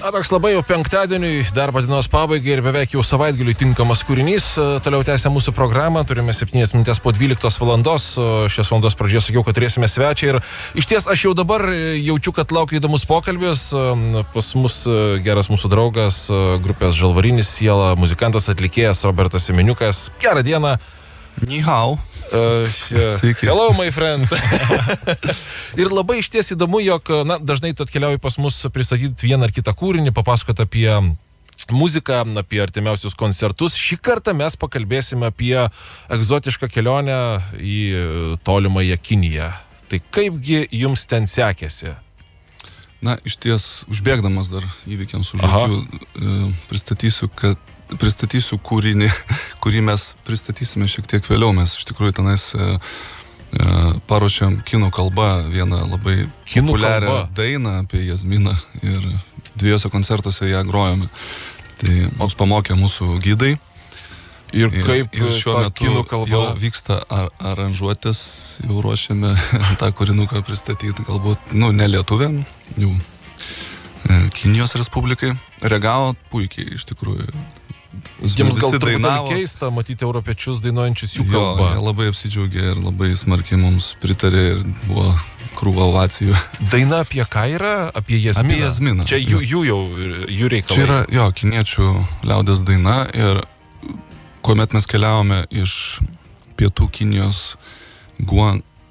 Toks labai jau penktadieniui, darbo dienos pabaigai ir beveik jau savaitgaliui tinkamas kūrinys. Toliau tęsia mūsų programą, turime 7 minutės po 12 valandos. Šios valandos pradžioje sakiau, kad turėsime svečią ir iš ties aš jau dabar jaučiu, kad laukia įdomus pokalbis. Pas mus geras mūsų draugas, grupės Žalvarinis siela, muzikantas, atlikėjas Robertas Semeniukas. Gerą dieną. Ni hao. Hello, my friend. Ir labai iš ties įdomu, jog dažnai tu atkeliauji pas mus pristatyti vieną ar kitą kūrinį, papasakoti apie muziką, apie artimiausius koncertus. Šį kartą mes pakalbėsime apie egzotišką kelionę į tolimąją Kiniją. Tai kaipgi jums ten sekėsi? Na, iš ties, užbėgdamas dar įvykiams už akių, pristatysiu kūrinį, kurį mes pristatysime šiek tiek vėliau. Mes iš tikrųjų tenais paruošėm kinų kalbą vieną labai populiarią dainą apie Jazminą ir 2 koncertuose ją grojome. Tai mus pamokė mūsų gidai. Ir kaip ir šiuo metu jau vyksta aranžuotės, jau ruošiame tą kūrinuką pristatyti, galbūt, ne lietuviam, jau Kinijos Respublikai. Reagavo puikiai, iš tikrųjų. Jiems gal truputėlį keista matyti europiečius dainuojančius jų kalbą. Jo, labai apsidžiaugė ir labai smarkiai mums pritarė ir buvo krūva ovacijų. Daina apie ką yra? Apie Jazminą? Apie Jazminą. Čia jų reikalai. Čia yra, kiniečių liaudies daina ir kuomet mes keliavome iš pietų Kinijos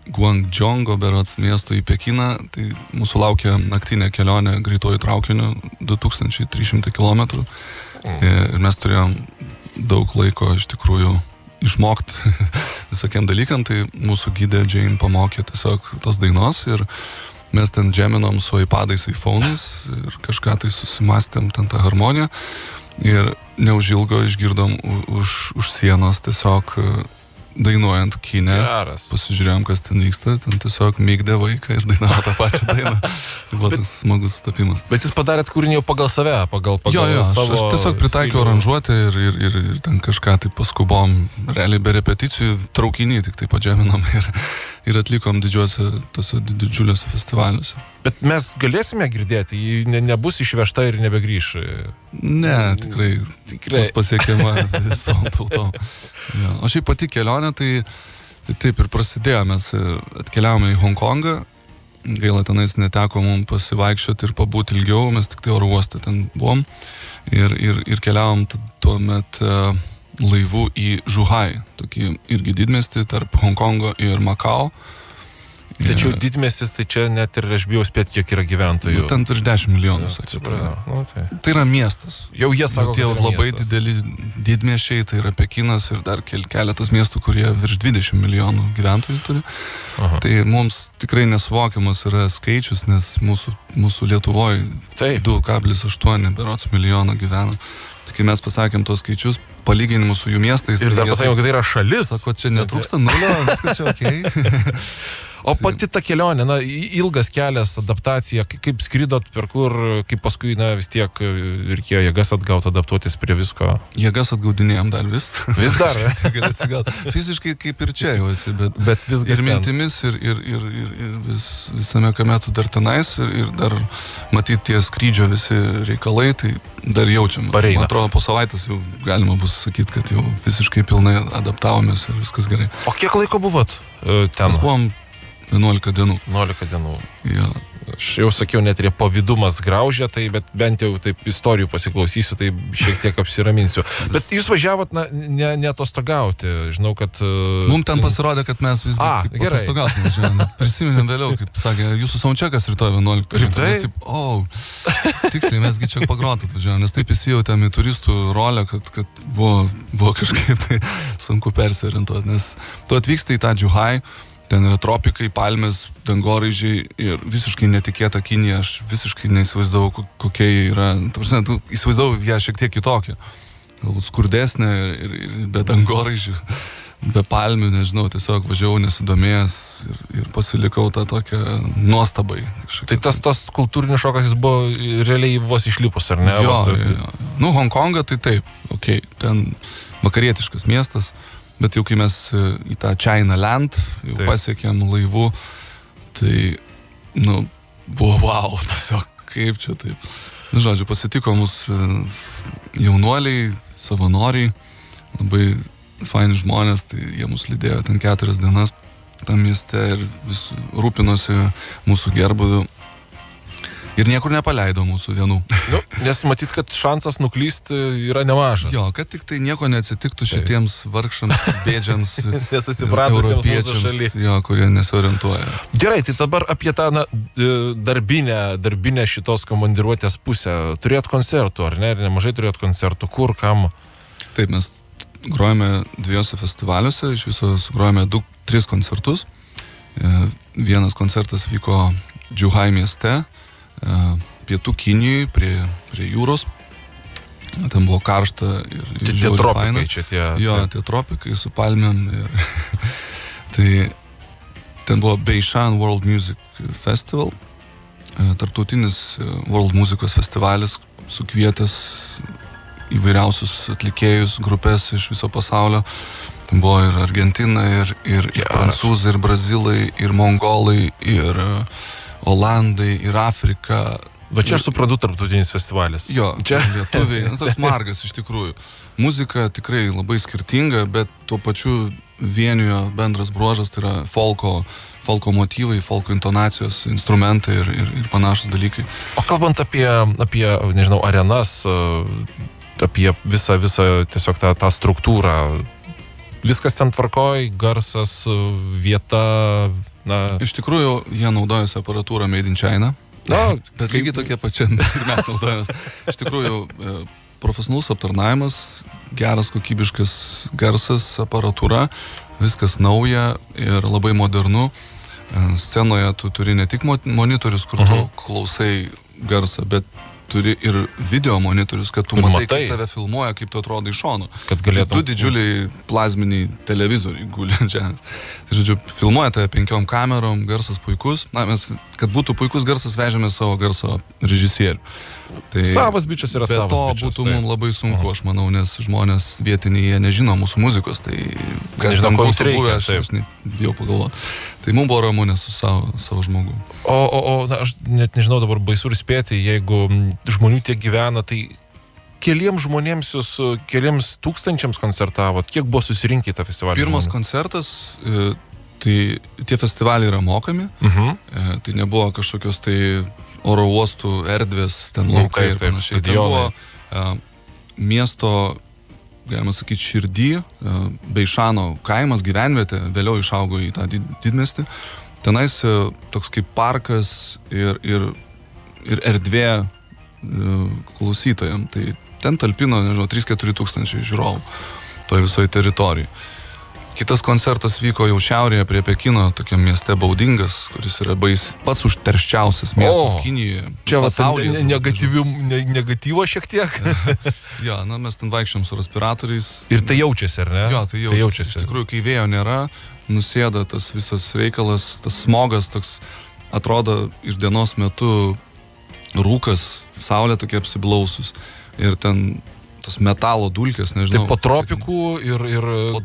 Guangdžongo berods miesto į Pekiną, tai mūsų laukia naktinė kelionė greituoju traukiniu 2300 km. Ir mes turėjom daug laiko iš tikrųjų išmokti visokiem dalykam, tai mūsų gidė Jane pamokė tiesiog tos dainos ir mes ten džeminom su iPadais, iPhone'ais ir kažką tai susimastėm ten tą harmoniją ir neužilgo išgirdom už sienos tiesiog dainuojant kine, pasižiūrėjom, kas ten vyksta, ten tiesiog mygdė vaiką ir dainavo tą pačią dainą. Tai buvo toks smagus sutapimas. Bet jūs padarėt kūrinį jau pagal save, pagal savo... Aš tiesiog pritaikiau aranžuotę ir ten kažką tai paskubom, realiai be repeticijų, traukinį tik tai padžeminom ir atlikom tose didžiuliuose festivaliuose. Bet mes galėsime girdėti, ji nebus išvežta ir nebegrįš. Ne, tikrai bus pasiekiama visom tautom. Ja. O šiaip pati kelionė, tai taip ir prasidėjo. Mes atkeliavome į Hongkongą, gaila tenais neteko mums pasivaikščioti ir pabūti ilgiau, mes tik tai oro uoste ten buvom ir keliavom tuomet laivu į Zhuhai, tokį irgi didmiestį tarp Hongkongo ir Makao. Tačiau didmiestis, tai čia net ir aš bijau spėti, kiek yra gyventojų. Ten virš 10 milijonų, sakė. Tai yra miestas. Jau jie sako, kad yra labai dideli didmiesčiai, tai yra Pekinas ir dar keletas miestų, kurie virš 20 milijonų gyventojų turi. Aha. Tai mums tikrai nesuvokiamas yra skaičius, nes mūsų Lietuvoje 2,8 berods milijono gyvena. Tai kai mes pasakėm tos skaičius, palyginimus su jų miestais. Ir dar pasakėm, kad tai yra šalis. Sako, čia netrūksta nulio, viskas čia okei. O pati ta kelionė, ilgas kelias, adaptacija, kaip skridot, per kur, kaip paskui, vis tiek reikėjo jėgas atgauti, adaptuotis prie visko? Jėgas atgaudinėjom dar vis. Vis dar? Gali atsigauti. Fiziškai kaip ir čia jau esi, bet viskas ir mintimis, ir visame kame tu dar tenais, ir dar matyti tie skrydžio visi reikalai, tai dar jaučiam. Pareina. Man atrodo, po savaitės jau galima bus sakyti, kad jau visiškai pilnai adaptavomės ir viskas gerai. O kiek laiko buvot ten? Mes buvom 11 dienų. 11 dienų. Ja. Aš jau sakiau, net ir pavydumas graužia, tai bet bent jau taip istorijų pasiklausysiu, tai šiek tiek apsiraminsiu. Bet jūs važiavot ne atostogauti, žinau, kad... Mums ten pasirodė, kad mes visgi atostogauti važiavome. Prisiminėm vėliau, kaip sakė, jūsų soundcheckas rytoj 11. Rimtai? Tiksliai, mesgi čia pagrot atvažiavome, nes taip įsijautėm į turistų rolę, kad buvo kažkaip tai sunku persiorientuoti, nes tu atvyksti į tą Zhuhai. Ten yra tropikai, palmės, dangoraižiai ir visiškai netikėta Kinija. Aš visiškai neįsivaizdavau, kokia jie yra. Įsivaizdavau ją šiek tiek kitokią. Galbūt skurdesnė ir be dangoraižių, be palmių, nežinau, tiesiog važiavau nesidomėjęs ir pasilikau tą tokią nuostabai. Tai tas kultūrinis šokas jis buvo realiai vos išlipus, ar ne? Jo. Hongkongą tai taip, ten vakarietiškas miestas. Bet jau kai mes į tą China Land jau pasiekėm laivu, tai, buvo wow, tiesiog kaip čia taip. Žodžiu, pasitiko mus jaunuoliai, savanoriai, labai faini žmonės, tai jie mus lydėjo ten 4 dienas tam mieste ir vis rūpinosi mūsų gerbūviu. Ir niekur nepaleido mūsų vienų. Nu, nes matyt, kad šansas nuklysti yra nemažas. Jo, kad tik tai nieko neatsitiktų šitiems vargšams, bėdžiams, nesusipratusiems mūsų šaly. Jo, kurie nesiorientuoja. Gerai, tai dabar apie tą darbinę šitos komandiruotės pusę. Turėjot koncertų, ar ne? Ir nemažai turėjot koncertų. Kur, kam? Taip, mes grojame 2 festivaliuose, iš viso sugrojame 3 koncertus. Vienas koncertas vyko Džiuhai mieste, pietų Kinijai, prie jūros. Ten buvo karšta ir tie tropikai čia tie. Jo, tie tropikai su palmėm. Tai ten buvo Beishan World Music Festival, tarptautinis world muzikos festivalis, sukvietęs įvairiausius atlikėjus, grupės iš viso pasaulio. Ten buvo ir Argentina, ir prancūzai, ir brazilai, ir mongolai, ir Olandai, ir Afrika. Va čia aš suprantu tarptautinis festivalis. Jo, čia lietuviai, toks margas iš tikrųjų. Muzika tikrai labai skirtinga, bet tuo pačiu vienijo bendras bruožas, tai yra folko motyvai, folko intonacijos, instrumentai ir panašus dalykai. O kalbant apie nežinau, arenas, apie visą tiesiog tą struktūrą, viskas ten tvarkoj, garsas, vieta, na... Iš tikrųjų, jie naudojasi aparatūrą Made in China. Na, bet lygiai tokie pačiai ir mes naudojamės. Iš tikrųjų, profesionalus aptarnavimas, geras kokybiškas garsas, aparatūra, viskas nauja ir labai modernu. Scenoje tu turi ne tik monitorius, kur tu klausai garsą, bet turi ir video monitorius, kad tu matai, kaip tave filmuoja, kaip tu atrodo iš šono. Kad galėtum... 2 didžiuliai plazminiai televizoriai guli ant žemės. Tai žodžiu, filmuoja tave 5 kamerom, garsas puikus. Na, mes, kad būtų puikus garsas, vežėme savo garso režisierių. Tai savas bičias yra savas bičias. Bet to būtų mums labai sunku, aš manau, nes žmonės vietiniai, jie nežino mūsų muzikos, tai kas tam būtų buvę, aš bijau pagalvoti. Tai mums buvo ramu, nes su savo žmogu. Na, aš net nežinau, dabar baisu ir spėti, jeigu žmonių tiek gyvena, tai keliems žmonėms jūs, keliems tūkstančiams koncertavot, kiek buvo susirinkę į tą festivalį? Pirmas koncertas, tai tie festivaliai yra mokami, tai nebuvo kažkokios tai oro uostų erdvės, ten laukai ir panašiai. Ten buvo miesto, galima sakyti, širdį, Beishano kaimas, gyvenvietė, vėliau išaugo į tą didmiestį. Tenais toks kaip parkas ir erdvė klausytojam. Tai ten talpino, nežinau, 3-4 tūkstančiai žiūrovų toje visoje teritorijoje. Kitas koncertas vyko jau šiaurėje prie Pekino, tokiam mieste Baudingas, kuris yra pats užterščiausias miestas Kinijoje. Čia negatyvo šiek tiek. Ja, na, mes ten vaikščiom su respiratoriais. Ir tai jaučiasi, ar ne? Jo, tai jaučiasi. Iš tikrųjų, kai vėjo nėra, nusėda tas visas reikalas, tas smogas toks, atrodo iš dienos metu rūkas, saulė tokia apsiblausus. Ir ten tas metalo dulkės, nežinau. Tai po tropikų ir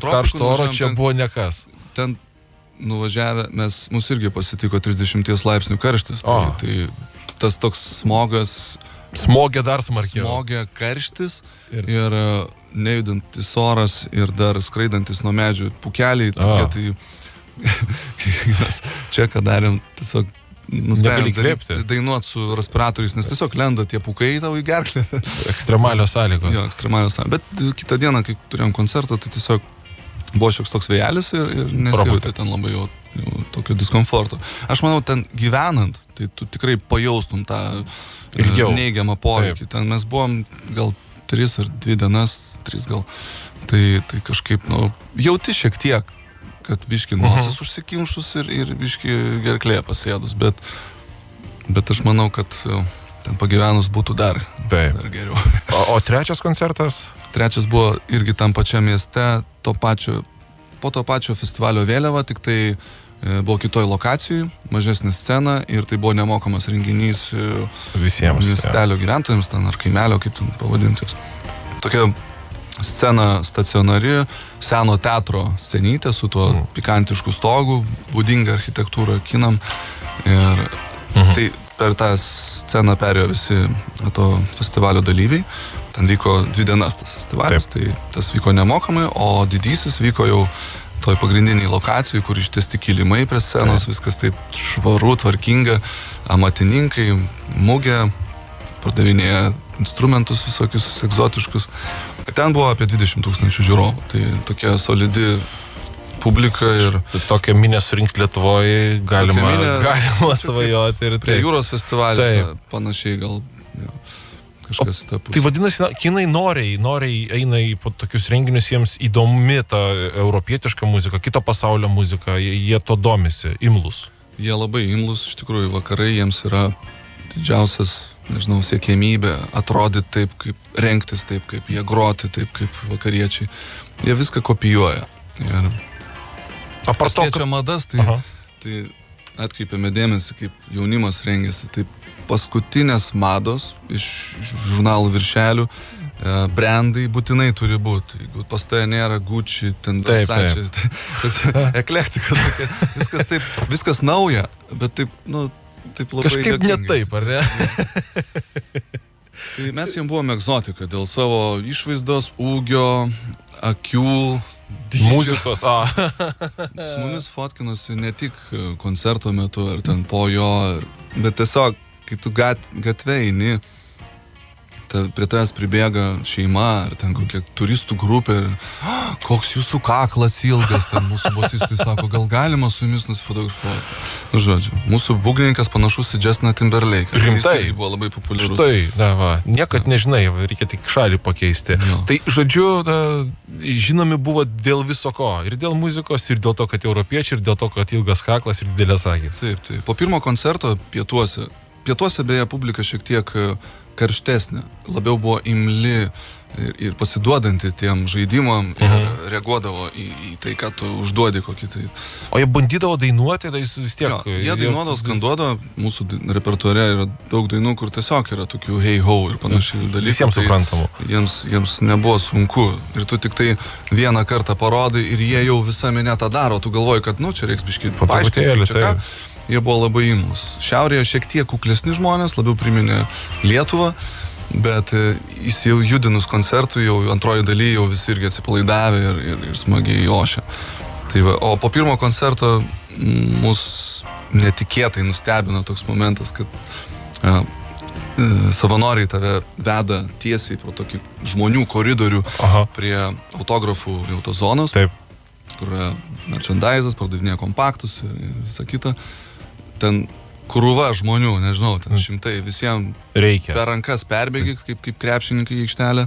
karšto oro čia buvo nekas. Ten nuvažiavę, mus irgi pasitiko 30 laipsnių karštis. Tai tas toks smogas... Smogė dar smarkiau. Smogė karštis ir nejudantis oras ir dar skraidantis nuo medžių pūkeliai. Tokie, tai mes čia, ką darėm, tiesiog nusprendėm dainuoti su respiratoriais, nes tiesiog lenda tie pūkai tau į gerklę. Ekstremalios sąlygos. Jo, ekstremalios sąlygos. Bet kitą dieną, kai turėjom koncertą, tai tiesiog buvo šioks toks vėjelis ir nesijautė ten labai jau tokio diskomforto. Aš manau, ten gyvenant, tai tu tikrai pajaustum tą neigiamą poveikį. Ten mes buvom gal 3 ar 2 dienas, 3 gal. Tai kažkaip, jauti šiek tiek, kad biški nosis užsikimšus ir biški gerklė pasėdus, bet aš manau, kad ten pagyvenus būtų dar geriau. O trečias koncertas? Trečias buvo irgi tam pačiam mieste, po to pačio festivalio vėliava, tik tai buvo kitoj lokacijoj, mažesnė scena ir tai buvo nemokamas renginys visiems miestelio gyventojams, ten ar kaimelio, kaip ten pavadintis. Tokia scena stacionari, seno teatro scenytė su tuo pikantišku stogu, būdinga architektūra kinam. Ir tai per tą sceną perėjo visi to festivalio dalyviai. Ten vyko 2 dienas tas festivalis, tai tas vyko nemokamai, o didysis vyko jau toj pagrindiniai lokacijai, kur ištiesti kilimai prie scenos, viskas taip švaru, tvarkinga, amatininkai, mugė, pardavinėja instrumentus visokius egzotiškus. Ten buvo apie 20 000 žiūrovų, tai tokia solidi publika ir... Tokią minę surinkti Lietuvoje galima svajoti ir prie jūros festivalis panašiai gal kažkas į tą pusę. Tai vadinasi, kinai noriai eina į tokius renginius, jiems įdomi ta europietiška muzika, kito pasaulio muzika, jie to domisi, imlus. Jie labai imlus, iš tikrųjų vakarai jiems yra didžiausias, nežinau, siekėmybė atrodyti taip, kaip rengtis taip, kaip jie groti taip, kaip vakariečiai. Jie viską kopijuoja. Ir kas liečia madas, tai atkreipiame dėmesį, kaip jaunimas rengiasi. Tai paskutinės mados iš žurnalų viršelių, brandai būtinai turi būti. Jeigu pas tai nėra Gucci, ten Versace, eklektika tokia, viskas taip, viskas nauja, bet taip, taip labai kažkaip ne taip, ar ne? Tai mes jiems buvome egzotika dėl savo išvaizdos, ūgio, akių, dydžio. Muzikos, Su mumis fotkinosi ne tik koncerto metu ar ten po jo, bet tiesiog, kai tu gatve eini, prie tavęs pribėga šeima ar ten kokia turistų grupė ir koks jūsų kaklas ilgas, ten mūsų bosistai sako, gal galima su jumis nusifotografuoti. Žodžiu, mūsų būgnininkas panašus į Justin Timberlake. Rimtai? Jis buvo labai populiarus. Štai, niekad nežinai, reikia tik šalį pakeisti. Jo. Tai, žodžiu, žinomi buvo dėl viso ko. Ir dėl muzikos, ir dėl to, kad europiečiai, ir dėl to, kad ilgas kaklas ir didelės akys. Taip. Po pirmo koncerto pietuose beje publika šiek tiek karštesnė, labiau buvo imli ir pasiduodanti tiem žaidimam ir reaguodavo į tai, ką tu užduodi kokį tai. O jie bandydavo dainuoti, tai vis tiek... Jie dainuodavo, skanduodavo, mūsų repertuare yra daug dainų, kur tiesiog yra tokių hey ho ir panašių dalykų. Visiems suprantamų. Jiems nebuvo sunku ir tu tik tai vieną kartą parodai ir jie jau visą minę tą daro, tu galvoji, kad čia reiks biškį paaiškinti. Jie buvo labai imlus. Šiaurėje šiek tiek kuklesni žmonės, labiau priminė Lietuvą, bet įsijudinus koncertų, jau antroji daly jau visi irgi atsipalaidavę ir smagiai ošia. Tai va, o po pirmo koncerto mus netikėtai nustebino toks momentas, kad savanoriai tave veda tiesiai pro tokį žmonių koridorių prie autografų jau tos zonos. Taip. Kur merchandise'as, pardavinėja kompaktus ir visą kitą. Ten krūva žmonių, nežinau, ten šimtai, visiems reikia. Per rankas perbėgi, kaip krepšininkai į aikštelę.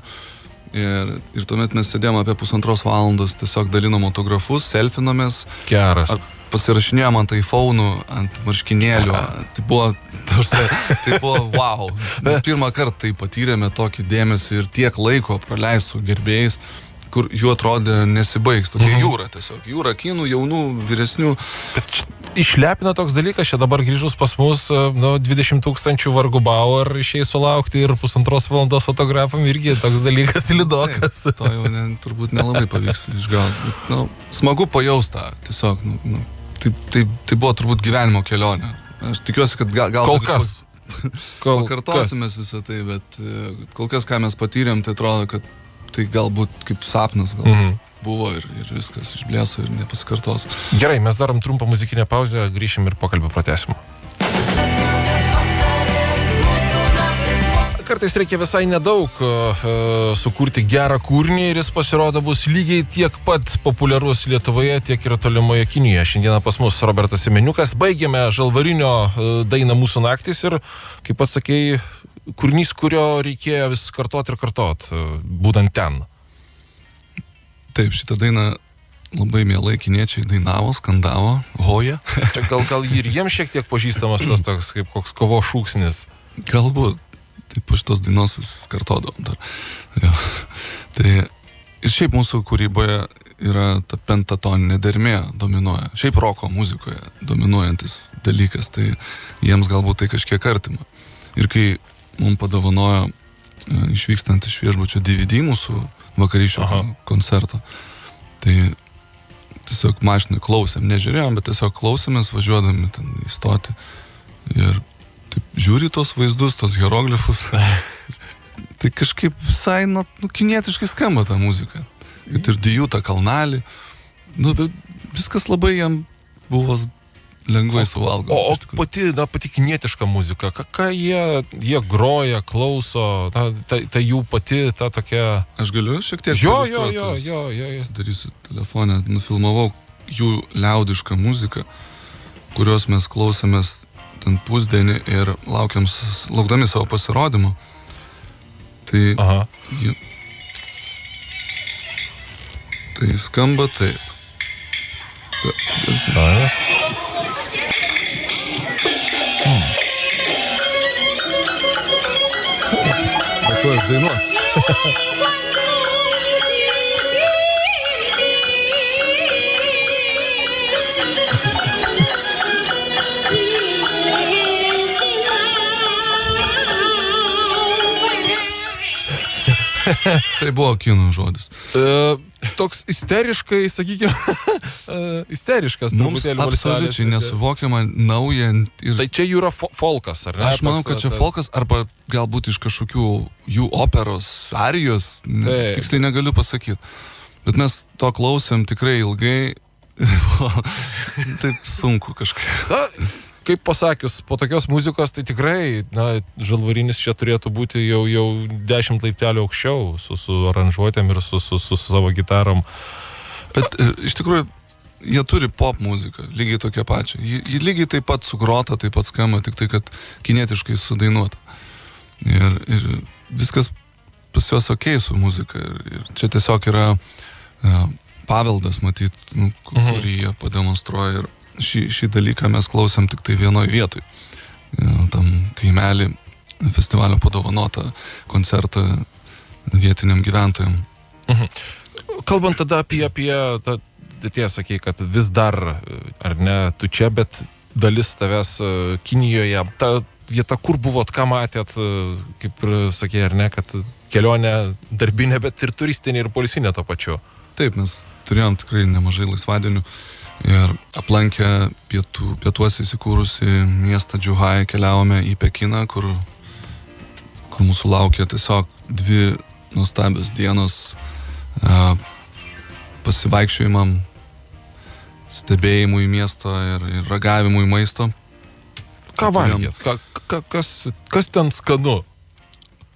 Ir tuomet mes sėdėjom apie 1,5 valandos, tiesiog dalinom autografus, selfinomės. Geras. Pasirašinėjom ant iPhone'ų, ant marškinėlių. Tai buvo wow. Mes pirmą kartą tai patyrėme tokį dėmesį ir tiek laiko praleistų gerbėjais, kur jų atrodė nesibaigs. Tokia jūra tiesiog. Jūra kinų, jaunų, vyresnių. Bet išlepina toks dalykas, čia dabar grįžus pas mus 20 000 vargu bau ar išėjai sulaukti ir 1,5 valandos fotografam irgi toks dalykas lidokas. Taip, to jau turbūt nelabai pavyks išgauti. Smagu pajaustą. Tiesiog, tai buvo turbūt gyvenimo kelionė. Aš tikiuosi, kad gal kol kas. Pakartosimės visą tai, bet kol kas, ką mes patyrėm, tai atrodo, kad tai galbūt kaip sapnas buvo ir viskas išblėso ir nepasikartos. Gerai, mes darom trumpą muzikinę pauzę, grįšim ir pokalbį pratęsim. Kartais reikia visai nedaug sukurti gerą kūrinį ir jis pasirodo bus lygiai tiek pat populiarus Lietuvoje, tiek ir tolimoje Kinijoje. Šiandieną pas mus Robertas Semeniukas. Baigėme Žalvarinio dainą Mūsų naktis ir, kaip pats sakei, kūrinys, kurio reikėjo vis kartot, būtent ten. Taip, šitą dainą labai mielai kiniečiai dainavo, skandavo, hoja. Čia gal ir jiems šiek tiek pažįstamas tas toks, kaip koks kovo šūksnis. Galbūt. Taip, po šitos dainos vis kartodavom dar. Jo. Tai ir šiaip mūsų kūryboje yra ta pentatoninė dermė dominuoja. Šiaip roko muzikoje dominuojantis dalykas, tai jiems galbūt tai kažkiek artima. Ir kai mums padovanojo išvykstant iš viešbučio DVD mūsų vakarykščio koncerto, tai tiesiog mašinai klausėm, nežiūrėjom, bet tiesiog klausėmės važiuodami ten į stotį ir taip žiūri tos vaizdus, tos hieroglifus. Tai kažkaip visai, kinietiškai skamba ta muzika. Kad ir Dijuta kalnalį. Viskas labai jam buvo lengvai suvalgoma. O pati kinietiška muzika, ką jie groja, klauso, ta jų pati, ta tokia... Aš galiu šiek tiek... Jo. Darysiu telefonę, nufilmavau jų liaudišką muziką, kurios mes klausėmės ten pusdienį ir laukdami savo pasirodymo. Tai... Aha. Tai skamba taip. Bet aš dainuos. Tai buvo kinų žodis. Toks isteriškai, sakykime, isteriškas truputėlį valselis. Absoliučiai nesuvokiama, nauja. Tai čia jų yra folkas, ar ne? Aš manau, kad čia folkas, arba galbūt iš kažkokių jų operos, arijos, tiksliai negaliu pasakyti. Bet mes to klausėm tikrai ilgai, taip sunku kažkaip. Kaip pasakius, po tokios muzikos, tai tikrai, Žalvarinis čia turėtų būti jau 10 laiptelių aukščiau, su aranžuotėm ir su savo gitarom. Bet iš tikrųjų, jie turi pop muziką, lygiai tokia pačia. Ji lygiai taip pat sugrota, taip pat skamba, tik tai, kad kinetiškai sudainuota. Ir viskas pas juos okei su muzika. Ir čia tiesiog yra paveldas, matyt, kurį jie pademonstruoja. Ir šį dalyką mes klausėm tik tai vienoj vietoj. Tam kaimelį festivalio padovanotą koncertą vietiniam gyventojam. Kalbant tada apie tie sakei, kad vis dar, ar ne, tu čia, bet dalis tavęs Kinijoje, ta vieta, kur buvot, ką matėt, kaip ir sakei, ar ne, kad kelionė darbinė, bet ir turistinė ir polisinė to pačiu. Taip, mes turėjom tikrai nemažai laisvadienių. Ir aplankę pietuose įsikūrusi miestą Džiuhai, keliavome į Pekiną, kur mūsų laukia tiesiog 2 nuostabios dienos pasivaikščiojimam, stebėjimui miesto ir ragavimui maisto. Ką valgėt? Kas ten skanu?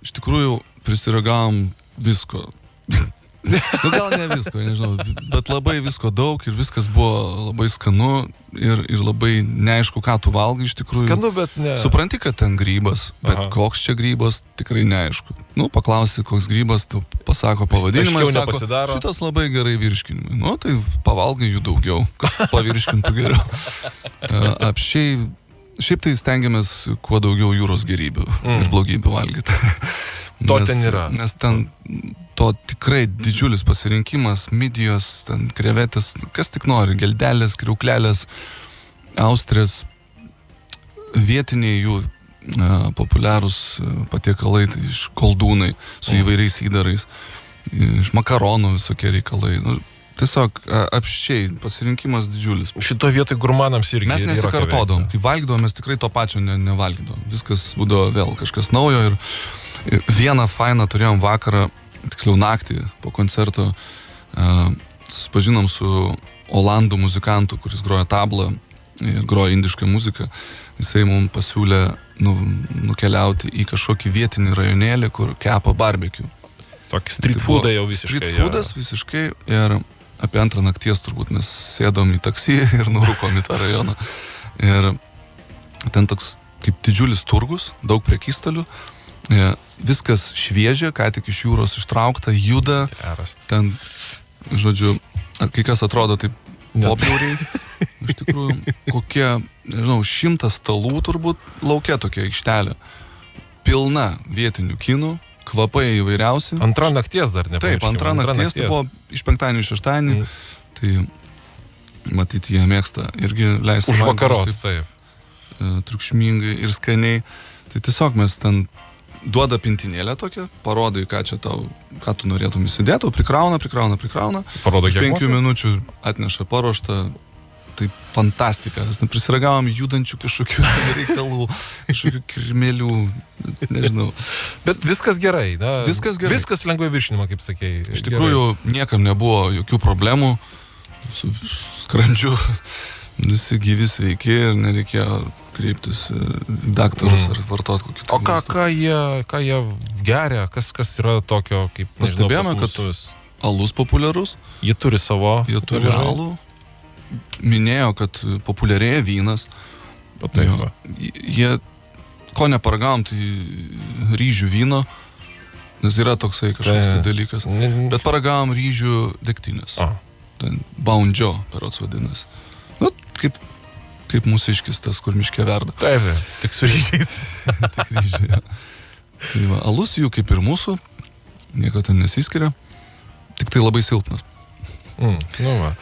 Iš tikrųjų, prisiragavom visko. Gal ne visko, nežinau, bet labai visko daug ir viskas buvo labai skanu ir labai neaišku, ką tu valgai iš tikrųjų. Skanu, bet ne. Supranti, kad ten grybas, bet koks čia grybas, tikrai neaišku. Paklausi, koks grybas, tu pasako pavadinimą ir sako, šitas labai gerai virškinimai. Tai pavalgai jų daugiau, kad pavirškintų geriau. Šiaip tai stengiamės kuo daugiau jūros gerybių ir blogybių valgyti. To ten yra. Nes ten to tikrai didžiulis pasirinkimas, midijos, ten krevetės, kas tik nori, geldelės, kriauklelės, austrės, vietiniai jų populiarūs patiekalai, tai iš koldūnai su įvairiais įdarais, iš makaronų visokie reikalai. Tiesiog apščiai pasirinkimas didžiulis. Šito vietoj gurmanams irgi. Mes nesikartodom. Kai valgydavom, mes tikrai to pačio nevalgydavom. Viskas būdavo vėl kažkas naujo ir vieną fainą turėjom vakarą, tiksliau naktį po koncerto, susipažinom su olandų muzikantu, kuris groja tablą ir groja indišką muziką. Jisai mums pasiūlė nukeliauti į kažkokį vietinį rajonėlį, kur kepa barbecue. Tokį street foodą jau visiškai. Street foodas visiškai ir apie 2 nakties turbūt mes sėdom į taksi ir nurūkom į tą rajoną. Ir ten toks kaip didžiulis turgus, daug prekystalių. Viskas šviežia, ką tik iš jūros ištraukta, juda. Ten, žodžiu, kai kas atrodo taip popiauriai. Iš tikrųjų, kokie, nežinau, 100 stalų turbūt laukia tokia aikštelė. Pilna vietinių kinų, kvapai įvairiausi. 2 nakties dar nepaaiškiau. Taip, 2 nakties, tai buvo iš penktadienio į šeštadienį. Tai, matyti, jie mėgsta irgi leisti užvakarot, taip. Triukšmingai ir skaniai. Tai tiesiog mes ten duoda pintinėlę tokią, parodai, ką tu norėtum įsidėti, prikrauna. Parodo, už 5 minučių atneša paruoštą tai fantastika. Mes prisiragavom judančių kažkokių reikalų, kažkokių kirmėlių, nežinau. Bet viskas gerai, na. Viskas gerai. Viskas lengvai viršinimo, kaip sakei. Iš tikrųjų, niekam nebuvo jokių problemų su skrandžiu. Visi gyvi sveiki ir nereikėjo kreiptis į daktarus ar vartoti kokį. O ką jie geria? Kas yra tokio, kaip pastebėjome, kad alus populiarus. Jie turi savo. Jie turi alų. Minėjo, kad populiarėja vynas. Taip. Jie, ko neparagavom, tai ryžių vyno, nes yra toksai kažkoks dalykas. Bet paragavom ryžių degtinės. Ten Baundžio, berods vadinasi. Nu, kaip mūsiškis tas, kur miške verda. Taip, tik su ryžiais. Tik ryžiai, ja. Tai va, alus jų kaip ir mūsų, nieko ten nesiskiria, tik tai labai silpnas. Nu va,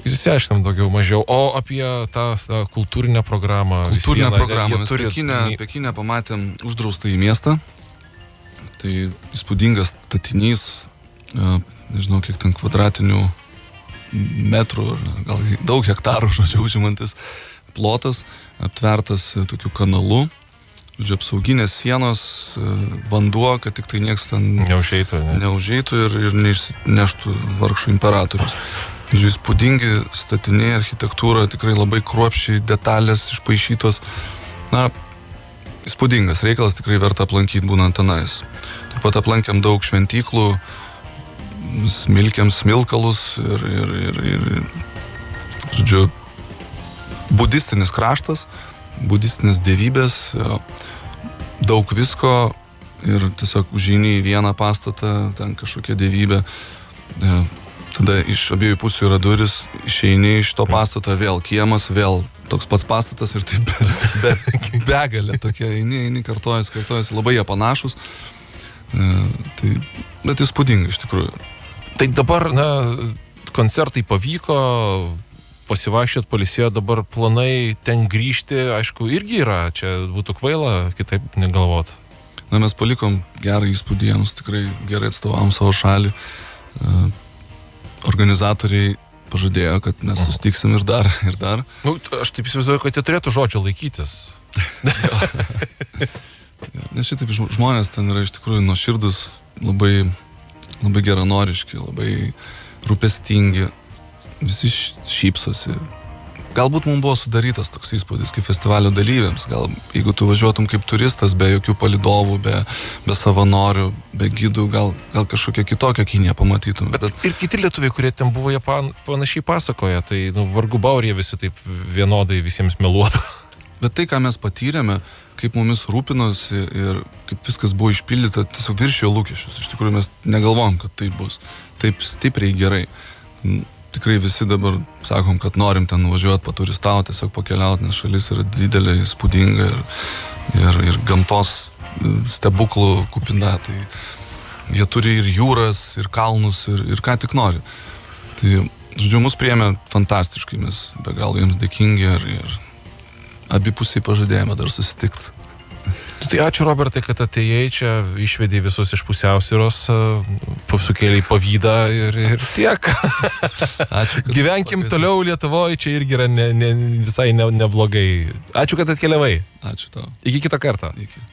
išsiaiškinam daugiau mažiau. O apie tą kultūrinę programą? Kultūrinę programą. Mes Pekinę pamatėm uždraustą į miestą. Tai įspūdingas statinys, nežinau, kiek ten kvadratinių metrų, gal daug hektarų, žodžiu, užimantis plotas, aptvertas tokiu kanalu, žodžiu, apsauginės sienos, vanduo, kad tik tai nieks ten neužeitų ir neišneštų vargšų imperatorius. Žodžiu, įspūdingi statiniai, architektūra, tikrai labai kruopščiai, detalės išpaišytos. Na, įspūdingas reikalas, tikrai verta aplankyti būnant tenais. Taip pat aplankėm daug šventyklų, smilkėm smilkalus ir žodžiu, budistinis kraštas, budistinės dievybės, daug visko ir tiesiog užeini į vieną pastatą, ten kažkokia dievybė, tada iš abiejų pusių yra duris, išeini iš to pastato, vėl kiemas, vėl toks pats pastatas ir taip begalė tokia, eini, kartojasi, labai jie panašus, bet įspūdinga iš tikrųjų. Tai dabar, koncertai pavyko, pasivaikščiot, pailsėjo, dabar planai ten grįžti, aišku, irgi yra, čia būtų kvaila, kitaip negalvot. Na, mes palikom gerą įspūdį, jiems tikrai gerai atstovavom savo šalį. Organizatoriai pažadėjo, kad mes sustiksim ir dar. Nu, aš taip įsivaizduoju, kad jie turėtų žodžio laikytis. Nes šitaip žmonės ten yra iš tikrųjų nuoširdus, labai geranoriški, labai rūpestingi, visi šypsosi. Galbūt mums buvo sudarytas toks įspūdis kaip festivalio dalyviams, gal jeigu tu važiuotum kaip turistas, be jokių palydovų, be savanorių, be gidų, gal kažkokią kitokią Kiniją pamatytum. Bet ir kiti lietuviai, kurie ten buvo, jie panašiai pasakoja, tai vargu bau jie visi taip vienodai visiems meluotų. Bet tai, ką mes patyrėme, kaip mumis rūpinosi ir kaip viskas buvo išpildyta, tiesiog viršijo lūkesčius. Iš tikrųjų mes negalvom, kad tai bus taip stipriai gerai. Tikrai visi dabar sakom, kad norim ten nuvažiuoti, paturistauti, tiesiog pakeliauti, nes šalis yra didelė, įspūdinga ir gamtos stebuklų kupina. Tai jie turi ir jūras, ir kalnus, ir ką tik nori. Tai, žodžiu, mus priėmė fantastiškai, mes be galo jiems dėkingi ir abipusiai pažadėjome dar susitikti. Tai ačiū, Robertai, kad atėjai čia, išvedė visus iš pusiausvyros, sukėlė pavydą ir tiek. Ačiū. Gyvenkim toliau Lietuvoje, čia irgi yra visai neblogai. Ačiū, kad atkeliavai. Ačiū tau. Iki kito karto. Iki.